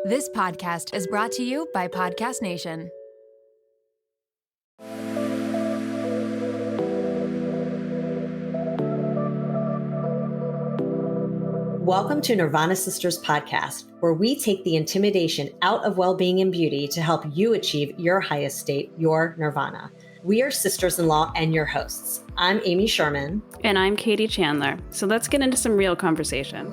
This podcast is brought to you by Podcast Nation. Welcome to Nirvana Sisters podcast, where we take the intimidation out of well-being and beauty to help you achieve your highest state, your nirvana. We are sisters-in-law and your hosts. I'm Amy Sherman. And I'm Katie Chandler. So let's get into some real conversation.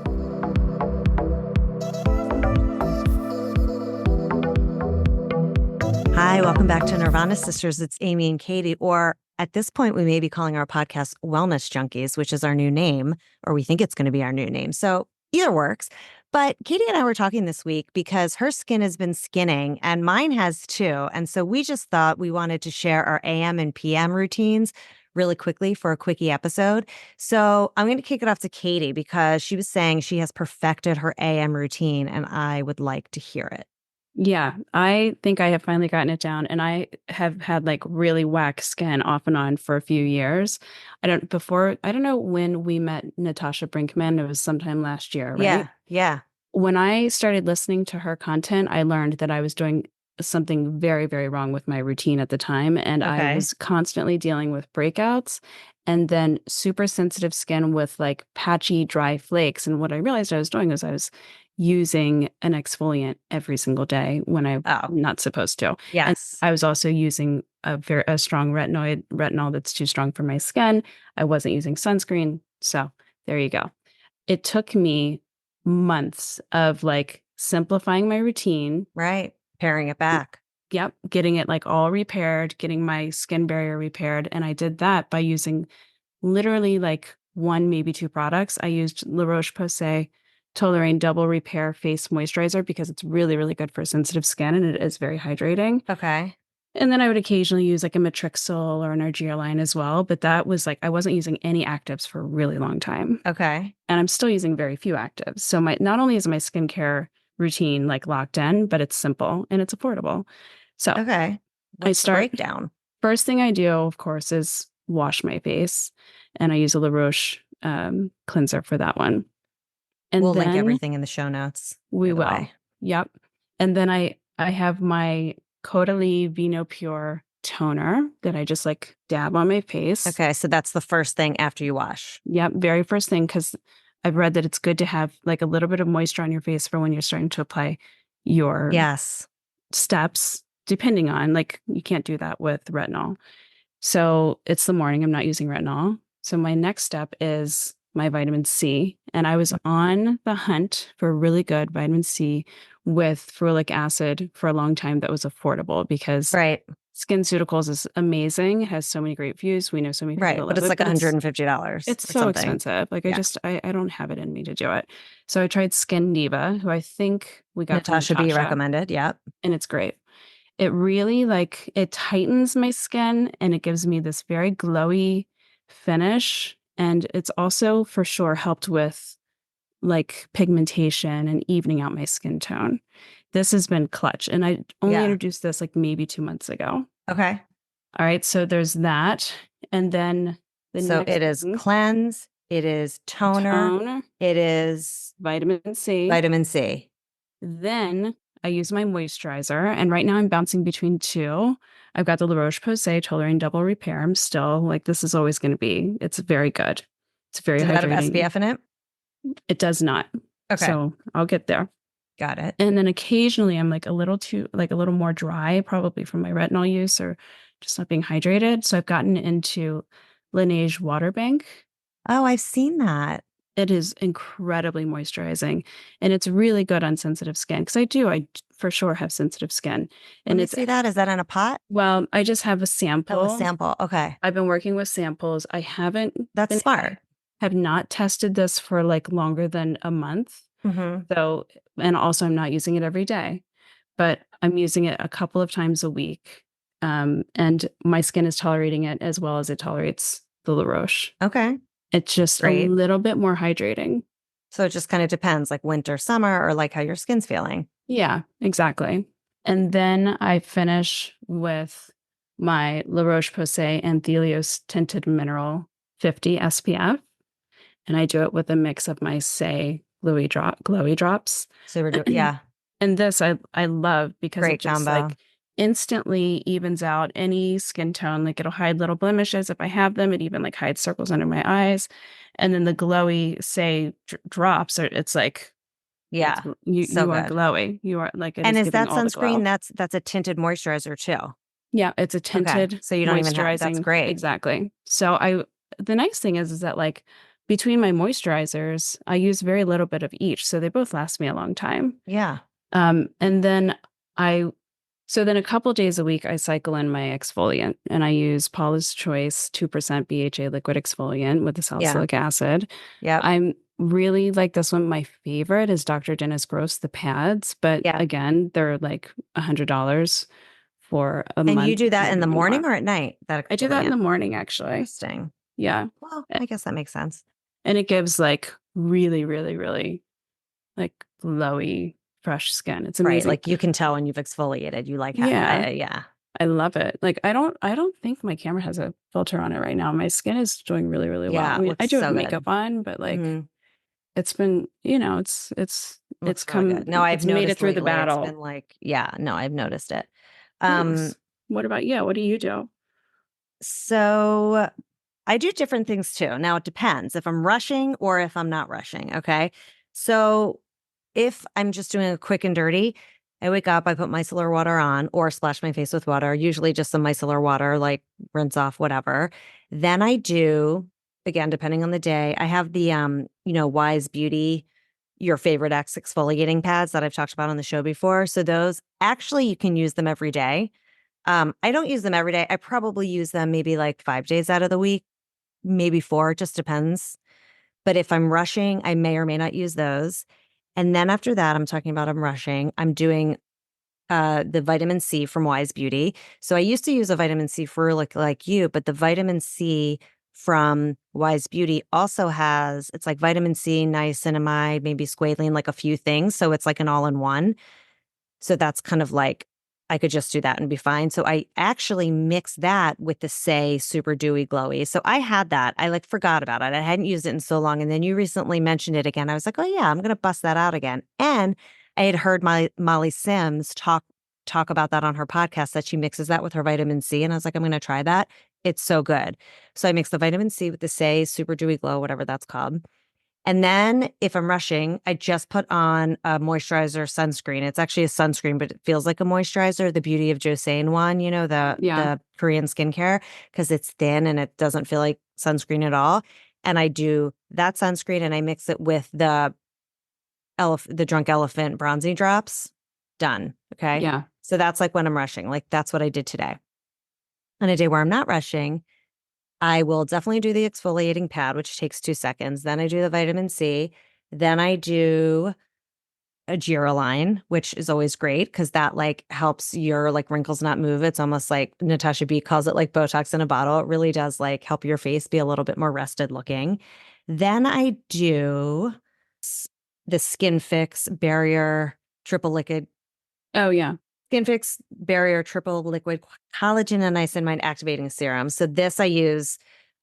Hi, welcome back to Nirvana Sisters. It's Amy and Katie, or at this point, we may be calling our podcast Wellness Junkies, which is our new name, or we think it's going to be our new name. So either works. But Katie and I were talking this week because her skin has been skinning and mine has too. And so we just thought we wanted to share our AM and PM routines really quickly for a quickie episode. So I'm going to kick it off to Katie because she was saying she has perfected her AM routine and I would like to hear it. Yeah, I think I have finally gotten it down, and I have had like really whack skin off and on for a few years. I don't know when we met Natasha Brinkman. It was sometime last year, right? Yeah. When I started listening to her content, I learned that I was doing something very, very wrong with my routine at the time. And I was constantly dealing with breakouts and then super sensitive skin with like patchy, dry flakes. And what I realized I was doing was I was using an exfoliant every single day when I'm not supposed to. Yes. And I was also using a strong retinol that's too strong for my skin. I wasn't using sunscreen. So there you go. It took me months of like simplifying my routine. Right. Paring it back. Yep. Getting it like all repaired, getting my skin barrier repaired. And I did that by using literally like one, maybe two products. I used La Roche-Posay Tolerane Double Repair Face Moisturizer because it's really, really good for sensitive skin and it is very hydrating. Okay. And then I would occasionally use like a Matrixyl or an Argireline as well. But that was like, I wasn't using any actives for a really long time. Okay. And I'm still using very few actives. So not only is my skincare routine like locked in, but it's simple and it's affordable. So okay. What's the breakdown? First thing I do, of course, is wash my face. And I use a La Roche cleanser for that one. And we'll link everything in the show notes. We will. Yep. And then I have my Caudalie Vino Pure toner that I just like dab on my face. Okay. So that's the first thing after you wash. Yep. Very first thing, because I've read that it's good to have like a little bit of moisture on your face for when you're starting to apply your steps, depending on like, you can't do that with retinol. So it's the morning. I'm not using retinol. So my next step is my vitamin C. And I was on the hunt for really good vitamin C with ferulic acid for a long time that was affordable because SkinCeuticals is amazing. It has so many great views. We know so many people but it's like $150. It's so expensive. Like I don't have it in me to do it. So I tried Skin Diva, who I think we got Natasha B recommended. Yep. And it's great. It really like, it tightens my skin and it gives me this very glowy finish. And it's also for sure helped with like pigmentation and evening out my skin tone. This has been clutch. And I only introduced this like maybe 2 months ago. Okay. All right. So there's that. And then it is cleanse. It is toner. It is vitamin C. Then I use my moisturizer. And right now I'm bouncing between two. I've got the La Roche-Posay Tolerane Double Repair. I'm still like, this is always going to be. It's very good. It's very hydrating. Does it have SPF in it? It does not. Okay. So I'll get there. Got it. And then occasionally I'm like a little more dry, probably from my retinol use or just not being hydrated. So I've gotten into Laneige Water Bank. Oh, I've seen that. It is incredibly moisturizing and it's really good on sensitive skin because I for sure have sensitive skin. And Let me see that. Is that in a pot? Well, I just have a sample. Oh, a sample. Okay. I've been working with samples. I haven't. That's smart. Have not tested this for like longer than a month. Mm-hmm. So, and also I'm not using it every day, but I'm using it a couple of times a week. And my skin is tolerating it as well as it tolerates the La Roche. Okay. It's just a little bit more hydrating. So it just kind of depends, like winter, summer, or like how your skin's feeling. Yeah, exactly. And then I finish with my La Roche-Posay Anthelios Tinted Mineral 50 SPF. And I do it with a mix of my Yse Glowy Drops. So we're doing, And this I love because Great it just combo. like instantly evens out any skin tone. Like it'll hide little blemishes if I have them. It even like hides circles under my eyes. And then the glowy say drops are it's like Yeah. you are glowy. You are like it and is is giving that all the glow. sunscreen? That's a tinted moisturizer too. Yeah, it's a tinted So you don't even have that's moisturizing. great. Exactly. So the nice thing is that like between my moisturizers, I use very little bit of each. So they both last me a long time. Yeah. And then so then a couple days a week, I cycle in my exfoliant and I use Paula's Choice 2% BHA liquid exfoliant with the salicylic acid. Yeah. I'm really like this one. My favorite is Dr. Dennis Gross, the pads. But again, they're like $100 for a month. And you do that in the morning or at night? I do that in the morning, actually. Interesting. Yeah. Well, I guess that makes sense. And it gives like really, really, really like glowy, fresh skin. It's amazing. Right. Like you can tell when you've exfoliated. You like yeah. I love it. Like I don't think my camera has a filter on it right now. My skin is doing really, really well. I mean, I do have makeup on, but like it's been, it's come good. No, I've made it through the battle. It's been like, no, I've noticed it. What about you? What do you do? So I do different things too. Now it depends if I'm rushing or if I'm not rushing. Okay. So if I'm just doing a quick and dirty, I wake up, I put micellar water on or splash my face with water, usually just some micellar water, like rinse off, whatever. Then I do, again, depending on the day, I have the, Yse Beauty, your favorite X exfoliating pads that I've talked about on the show before. So those actually, you can use them every day. I don't use them every day. I probably use them maybe like 5 days out of the week, maybe 4, it just depends. But if I'm rushing, I may or may not use those. And then after that, I'm rushing. I'm doing the vitamin C from Yse Beauty. So I used to use a vitamin C for like you, but the vitamin C from Yse Beauty also has, it's like vitamin C, niacinamide, maybe squalene, like a few things. So it's like an all-in-one. So that's kind of like, I could just do that and be fine. So I actually mix that with the Say Super Dewy Glowy. So I had that. I like forgot about it. I hadn't used it in so long. And then you recently mentioned it again. I was like, oh yeah, I'm going to bust that out again. And I had heard Molly Sims talk about that on her podcast, that she mixes that with her vitamin C. And I was like, I'm going to try that. It's so good. So I mix the vitamin C with the Say Super Dewy Glow, whatever that's called. And then if I'm rushing, I just put on a moisturizer sunscreen. It's actually a sunscreen, but it feels like a moisturizer. The Beauty of Josane one, the Korean skincare, because it's thin and it doesn't feel like sunscreen at all. And I do that sunscreen and I mix it with the Drunk Elephant bronzing drops. Done. Okay. Yeah. So that's like when I'm rushing. Like that's what I did today. On a day where I'm not rushing, I will definitely do the exfoliating pad, which takes 2 seconds. Then I do the vitamin C. Then I do a Line, which is always great because that like helps your like wrinkles not move. It's almost like Natasha B calls it like Botox in a bottle. It really does like help your face be a little bit more rested looking. Then I do the Skin Fix Barrier Triple Liquid. Oh yeah. Skin Fix Barrier Triple Liquid Collagen and Niacinamide Activating Serum. So this I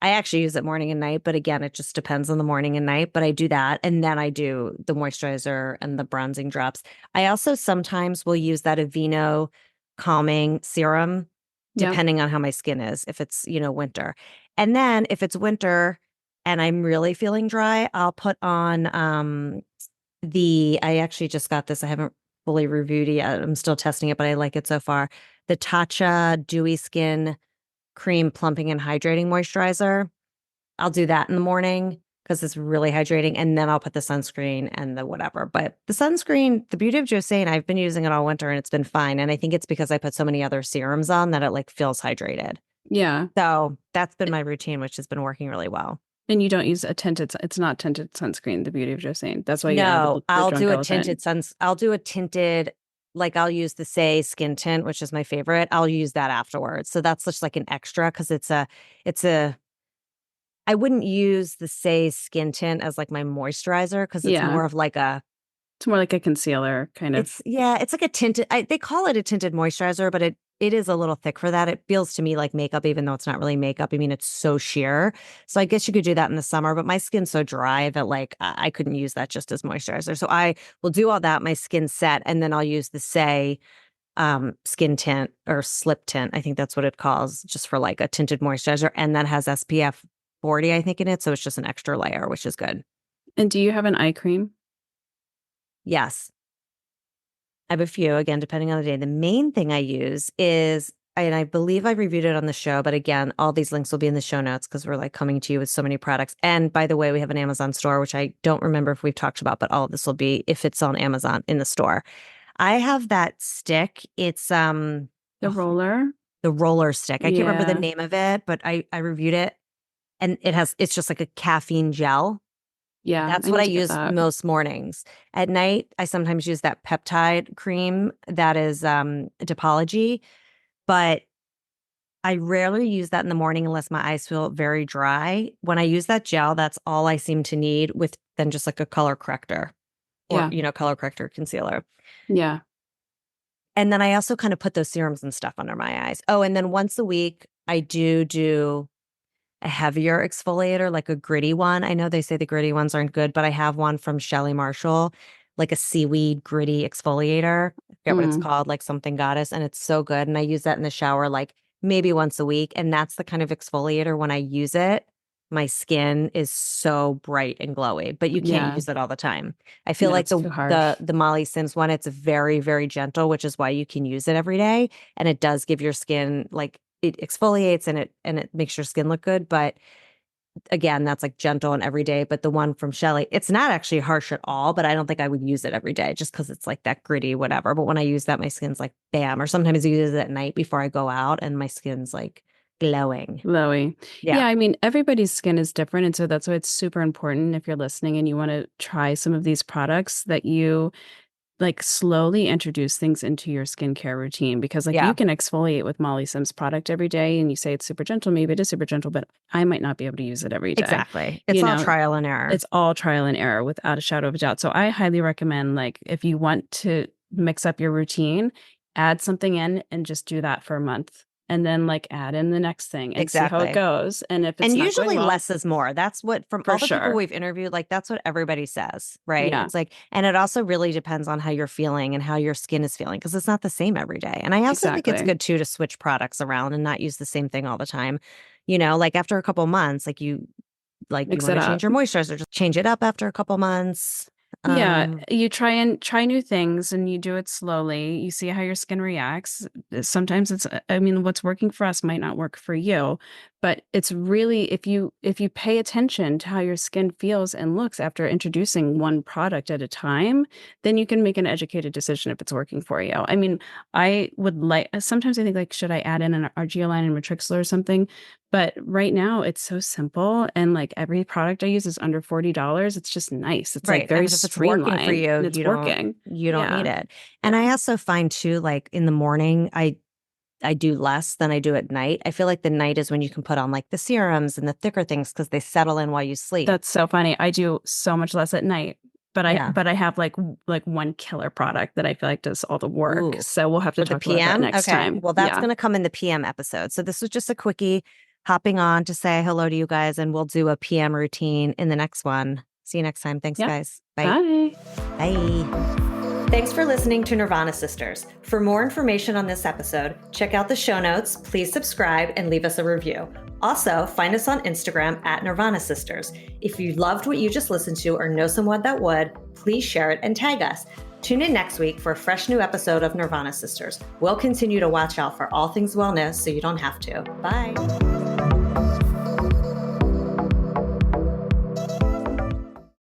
actually use it morning and night, but again, it just depends on the morning and night, but I do that. And then I do the moisturizer and the bronzing drops. I also sometimes will use that Aveeno calming serum, depending on how my skin is, if it's, winter. And then if it's winter and I'm really feeling dry, I'll put on I actually just got this. I haven't fully reviewed it yet. I'm still testing it, but I like it so far. The Tatcha Dewy Skin Cream Plumping and Hydrating Moisturizer. I'll do that in the morning because it's really hydrating. And then I'll put the sunscreen and the whatever. But the sunscreen, the Beauty of Josane, I've been using it all winter and it's been fine. And I think it's because I put so many other serums on that it like feels hydrated. Yeah. So that's been my routine, which has been working really well. And you don't use it's not tinted sunscreen, the Beauty of Josane. That's why I'll do a tinted, like I'll use the Say Skin Tint, which is my favorite. I'll use that afterwards. So that's just like an extra because I wouldn't use the Say Skin Tint as like my moisturizer because it's more of like it's more like a concealer kind of. It's like a tinted, they call it a tinted moisturizer, but it is a little thick for that. It feels to me like makeup, even though it's not really makeup. I mean, it's so sheer. So I guess you could do that in the summer, but my skin's so dry that like I couldn't use that just as moisturizer. So I will do all that, my skin's set, and then I'll use the Yse skin tint or slip tint. I think that's what it calls, just for like a tinted moisturizer. And that has SPF 40, I think, in it. So it's just an extra layer, which is good. And do you have an eye cream? Yes. I have a few, again, depending on the day. The main thing I use is, and I believe I reviewed it on the show, but again, all these links will be in the show notes because we're like coming to you with so many products. And by the way, we have an Amazon store, which I don't remember if we've talked about, but all of this will be, if it's on Amazon, in the store. I have that stick. It's the roller. The roller stick. I can't remember the name of it, but I reviewed it, and it's just like a caffeine gel. Yeah. That's what I use most mornings. At night, I sometimes use that peptide cream that is Depology, but I rarely use that in the morning unless my eyes feel very dry. When I use that gel, that's all I seem to need, with then just like a color corrector or, color corrector concealer. Yeah. And then I also kind of put those serums and stuff under my eyes. Oh, and then once a week, I do a heavier exfoliator, like a gritty one. I know they say the gritty ones aren't good, but I have one from Shelly Marshall, like a seaweed gritty exfoliator. I forget what it's called, like something goddess. And it's so good. And I use that in the shower like maybe once a week. And that's the kind of exfoliator, when I use it, my skin is so bright and glowy, but you can't use it all the time. I feel like the Molly Sims one, it's very, very gentle, which is why you can use it every day. And it does give your skin, like, it exfoliates and it makes your skin look good. But again, that's like gentle and everyday. But the one from Shelly, it's not actually harsh at all, but I don't think I would use it every day just because it's like that gritty, whatever. But when I use that, my skin's like bam. Or sometimes I use it at night before I go out and my skin's like glowing. Glowy. Yeah. I mean, everybody's skin is different. And so that's why it's super important, if you're listening and you want to try some of these products, that you like slowly introduce things into your skincare routine, because like you can exfoliate with Molly Sims product every day and you say it's super gentle. Maybe it is super gentle, but I might not be able to use it every day. Exactly. It's all trial and error. It's all trial and error without a shadow of a doubt. So I highly recommend, like, if you want to mix up your routine, add something in and just do that for a month. And then like add in the next thing and see how it goes. And if it's not usually going well, less is more. That's what, from all the people we've interviewed, like that's what everybody says, right? Yeah. It's like, and it also really depends on how you're feeling and how your skin is feeling, because it's not the same every day. And I also think it's good too to switch products around and not use the same thing all the time. Like after a couple months, like you want to change your moisturizer, just change it up after a couple months. You try new things and you do it slowly. You see how your skin reacts. Sometimes what's working for us might not work for you, but it's really, if you pay attention to how your skin feels and looks after introducing one product at a time, then you can make an educated decision if it's working for you. I mean, sometimes I think like, should I add in an Argiline and Matrixla or something? But right now it's so simple, and like every product I use is under $40. It's just nice. It's like very streamlined. Working for you, it's working. You don't need it. And I also find too, like in the morning, I do less than I do at night. I feel like the night is when you can put on like the serums and the thicker things because they settle in while you sleep. That's so funny. I do so much less at night. But I have like one killer product that I feel like does all the work. Ooh. So we'll have to talk about that next time. Well, that's going to come in the PM episode. So this was just a quickie hopping on to say hello to you guys, and we'll do a PM routine in the next one. See you next time. Thanks, guys. Bye. Bye. Thanks for listening to Nirvana Sisters. For more information on this episode, check out the show notes, please subscribe, and leave us a review. Also, find us on Instagram at Nirvana Sisters. If you loved what you just listened to or know someone that would, please share it and tag us. Tune in next week for a fresh new episode of Nirvana Sisters. We'll continue to watch out for all things wellness so you don't have to. Bye.